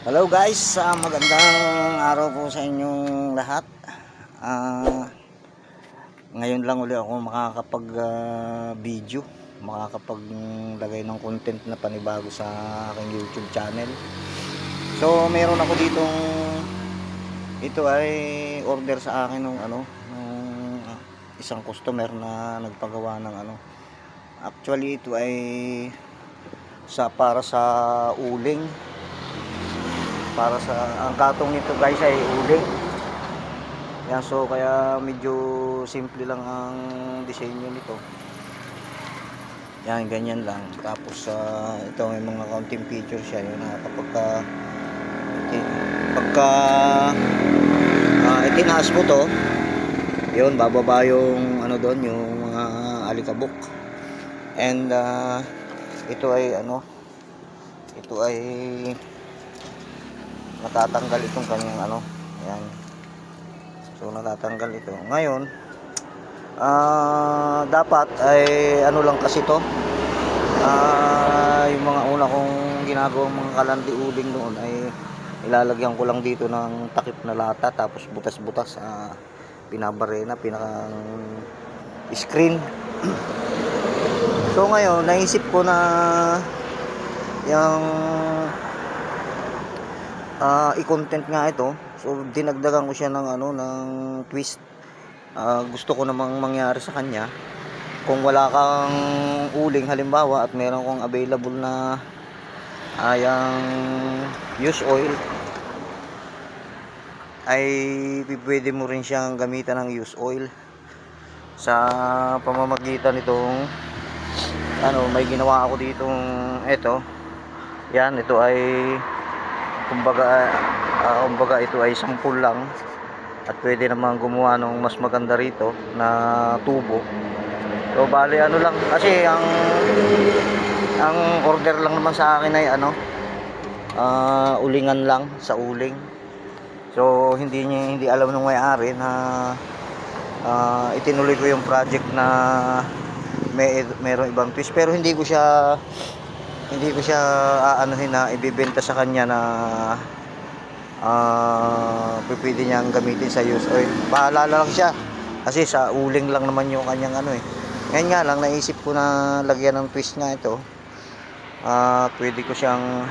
Hello guys, magandang araw po sa inyong lahat. Ngayon lang uli ako makakapag video, makakapaglagay ng content na panibago sa aking YouTube channel. So meron ako ditong, ito ay order sa akin ng isang customer na nagpagawa ng actually ito ay para sa uling. Ang gatong nito guys ay uling. Yan, so kaya medyo simple lang ang disenyo nito. Yan, ganyan lang. Tapos ito may mga counting feature siya. Yun na pagka itinaas mo to, yun, bababa yung doon, yung mga alikabok. And ito ay natatanggal itong kanyang ayan. So natatanggal ito. Ngayon, dapat ay lang kasi to. Yung mga una kong ginagawang mga kalandi uling noon ay ilalagyan ko lang dito ng takip na lata, tapos butas-butas, pinabarena, pinakang screen. So ngayon, naisip ko na yung i-content nga ito. So dinagdagan ko siya ng ng twist. Gusto ko namang mangyari sa kanya, kung wala kang uling halimbawa at meron kong available na yung used oil, ay pwede mo rin siyang gamitan ng used oil sa pamamagitan nitong may ginawa ako ditong ito ay kumbaga ito ay sampul lang, at pwede naman gumawa ng mas maganda rito na tubo. So bali lang kasi ang order lang naman sa akin ay ulingan lang, sa uling. So hindi alam ng may-ari na itinuloy ko yung project na mayroong ibang twist, pero hindi ko siya aanuhin na ibibenta sa kanya na pwede niyang gamitin sa used oil. Bahala lang siya kasi sa uling lang naman yung kanyang Ngayon nga lang naisip ko na lagyan ng twist nga ito. Pwede ko siyang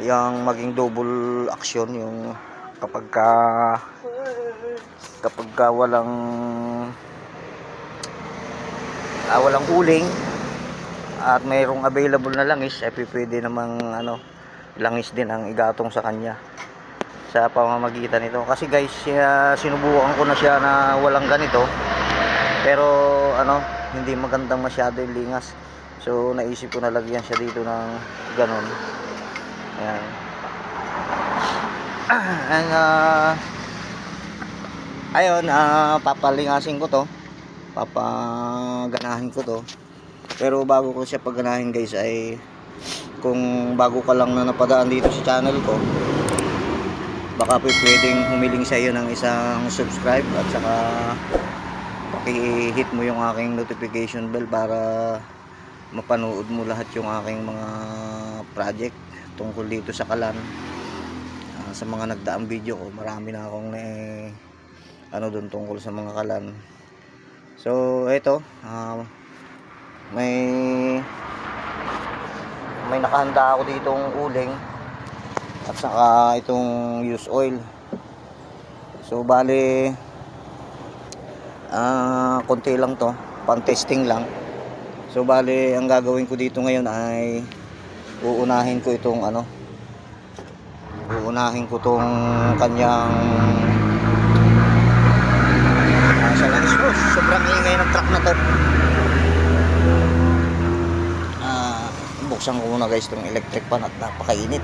yung maging double action, yung kapag walang uling at mayroong available na langis, ay pwede namang langis din ang igatong sa kanya sa pamamagitan nito. Kasi guys, sinubukan ko na siya na walang ganito, pero hindi magandang masyado yung lingas. So naisip ko na lagyan siya dito ng ganon. Ayan. And ayun, papalingasin ko to, papaganahin ko to. Pero bago ko siya pagganahin guys, ay kung bago ka lang na napadaan dito sa channel ko, baka pwedeng humiling sa iyo ng isang subscribe, at saka paki-hit mo yung aking notification bell para mapanood mo lahat yung aking mga project tungkol dito sa kalan. Sa mga nagdaang video ko, marami na akong doon tungkol sa mga kalan. So ito, may nakahanda ako ditong uling at saka itong used oil. So bali konti lang to, pang testing lang. So bali ang gagawin ko dito ngayon ay uunahin ko itong kanyang sobrang ingay ng truck na to. Buksan ko muna guys itong electric pan at napakainit.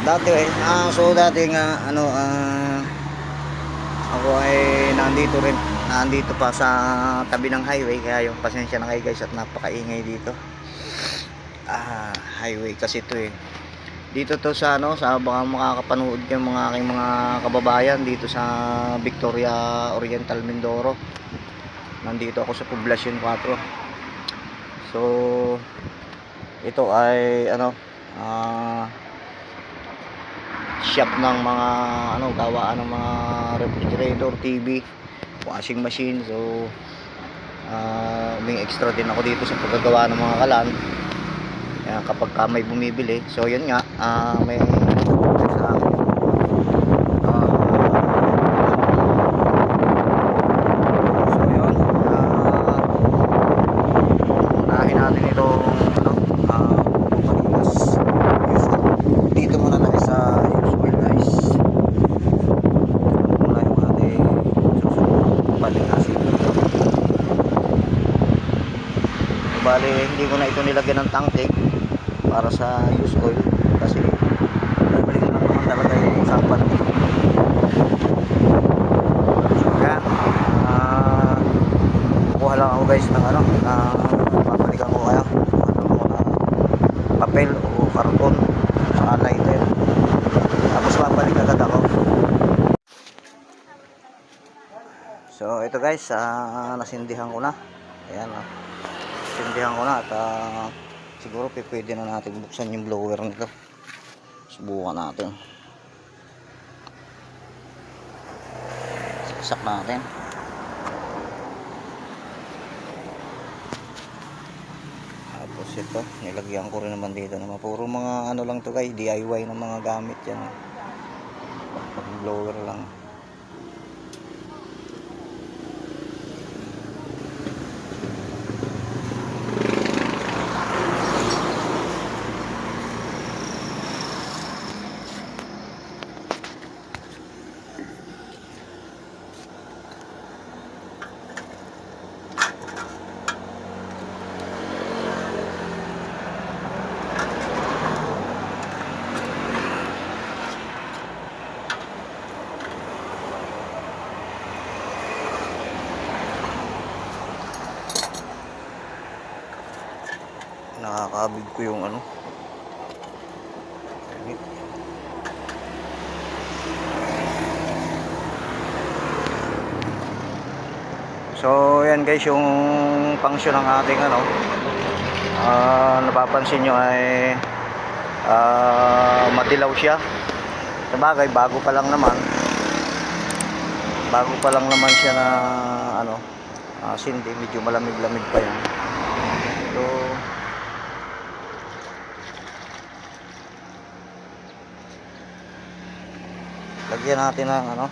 Dati ako ay nandito pa sa tabi ng highway, kaya yung pasensya na kayo guys at napakaingay dito. Highway kasi ito dito to sa baka makakapanood yung mga aking mga kababayan dito sa Victoria Oriental, Mindoro. Nandito ako sa Poblacion 4. So ito ay ano, shop ng mga ano, gawaan ng mga refrigerator, TV, washing machine. So may extra din ako dito sa paggagawa ng mga kalan. Kaya kapag may bumibili, so yun nga, may sa akin. So yun, unahin natin itong ano, pagpapalimas. Dito muna tayo sa use oil, guys. Muna yung ating susunod palikasin. Bali, hindi ko na ito nilagyan ng tangke para sa use oil kasi bumalik lang naman talaga yung usapan. So yan, kukuha lang ako guys ng ano, papalikan ko kaya papel o karton sa lighter, tapos babalik agad ako. So ito guys, nasindihan ko na. Ayan, nasindihan ko na at siguro pwede na natin buksan yung blower nito. Subukan natin. Saksak natin. Tapos ito, nilagyan ko rin naman dito naman. Puro mga ano lang to guys, DIY ng mga gamit yan. Blower lang. Nakakabig ko yung ano. So yan guys, yung function ng ating ano, napapansin nyo ay madilaw siya. Sabagay, bago pa lang naman siya na ano, sindi, medyo malamig-lamig pa yan. So lagyan natin ng ano,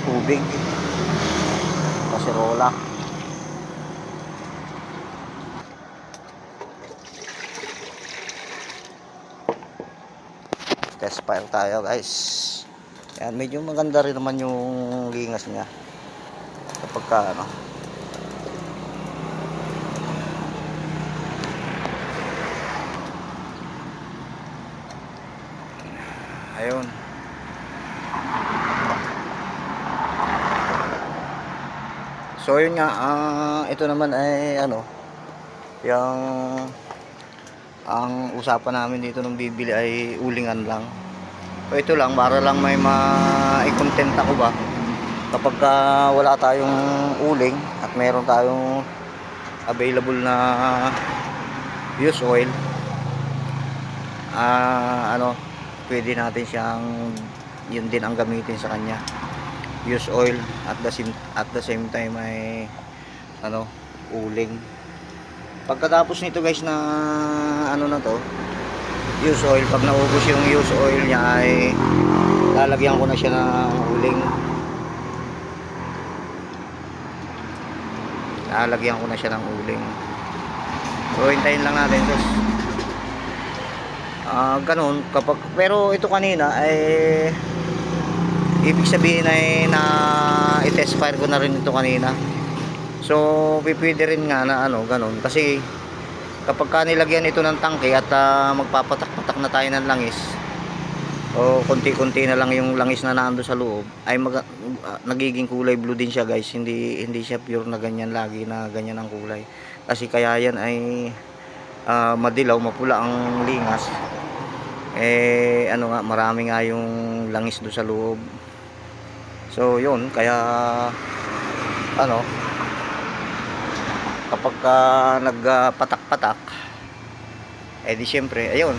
tubig, kaserola. Test fire tayo guys. Yan, medyo maganda rin naman yung lingas niya kapag ka ano. Ayun. So yun nga, ito naman ay ano, yung ang usapan namin dito nung bibili ay ulingan lang. So ito lang, para lang may ma-content ako ba kapag wala tayong uling at meron tayong available na use oil, ano, pwede natin siyang, yun din ang gamitin sa kanya, use oil at the same time ay ano, uling. Pagkatapos nito guys na ano na to, use oil, pag naubos yung use oil niya ay lalagyan ko na siya ng uling. Lalagyan ko na siya ng uling. So hintayin lang natin guys. Ganun kapag, pero ito kanina ay ibig sabihin ay na i-test fire ko na rin ito kanina. So pwede rin nga na ano, ganun, kasi kapag nilagyan ito ng tangke at magpapatak-patak na tayo ng langis, o konti-konti na lang yung langis na naando sa loob, ay nagiging kulay blue din siya guys. Hindi siya pure na ganyan lagi na ganyan ang kulay, kasi kaya yan ay madilaw, mapula ang lingas. Ano nga, marami nga yung langis do sa loob. So yun, kaya ano, kapag nagpatak-patak, eh di syempre ayun,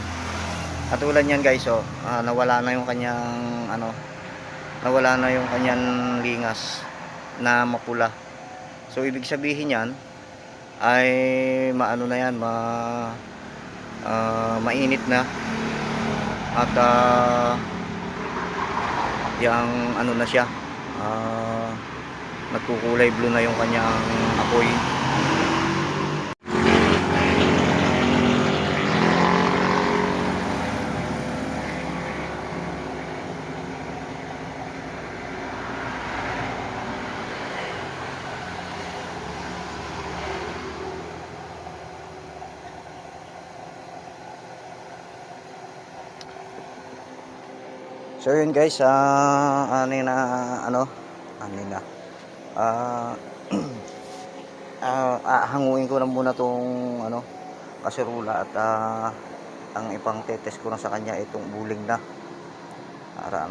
katulad yan guys, oh, nawala na yung kanyang nawala na yung kanyang lingas na mapula. So ibig sabihin yan ay maano na yan, mainit na, at yung ano na siya, nagkukulay blue na yung kanyang apoy. So yun guys, hanguin ko lang muna tong kaserula, at ang ipang tetes ko na sa kanya itong buling na para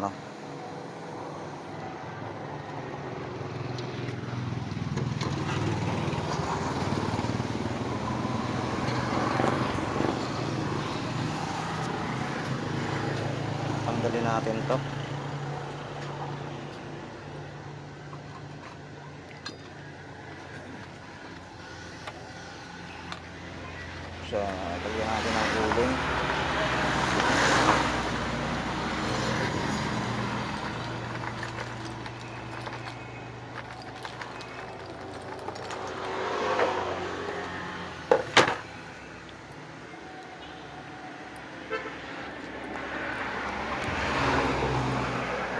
tanggalin natin to. So lagyan natin ang uling.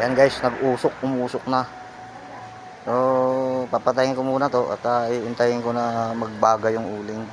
Yan guys, umusok na. So papatayin ko muna to, at iintayin ko na magbaga yung uling.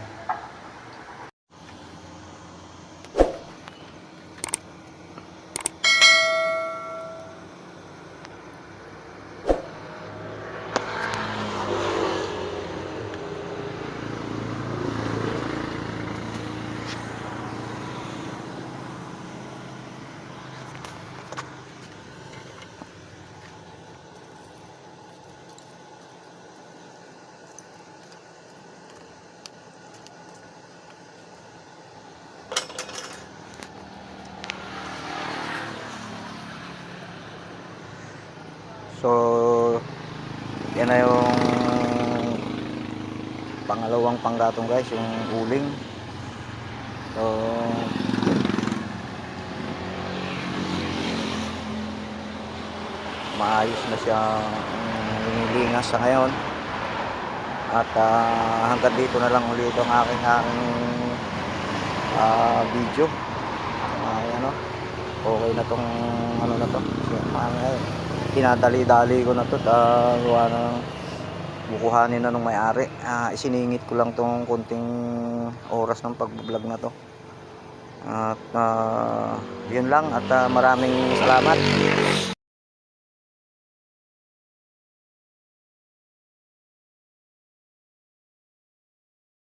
So yan na yung pangalawang panggatong guys, yung uling. So maayos na siyang linilingas sa ngayon, at hanggang dito na lang ulit ang aking video. Okay na tong na to, pinadali-dali ko na to, gawa ng bukuhanin na nung may-ari. Isiningit ko lang tong konting oras ng pag-vlog na to, at yun lang, at maraming salamat.